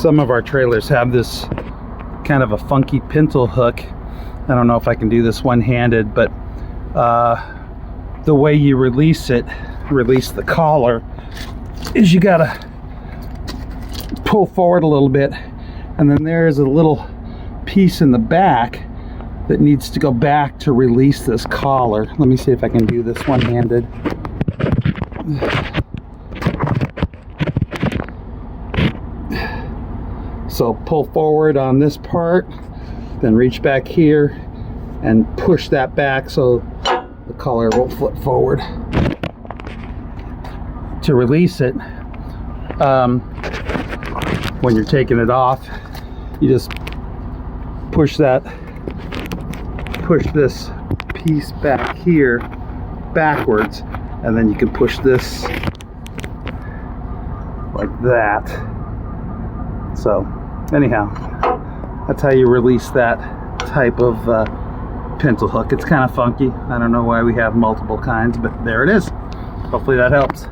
Some of our trailers have this kind of a funky pintle hook. I don't know if I can do this one-handed, but the way you release the collar, is you gotta pull forward a little bit, and then there's a little piece in the back that needs to go back to release this collar. Let me see if I can do this one-handed. So pull forward on this part, then reach back here and push that back so the collar won't flip forward. To release it, when you're taking it off, you just push this piece back here backwards, and then you can push this like that. So anyhow, that's how you release that type of pintle hook. It's kind of funky. I don't know why we have multiple kinds, but there it is. Hopefully that helps.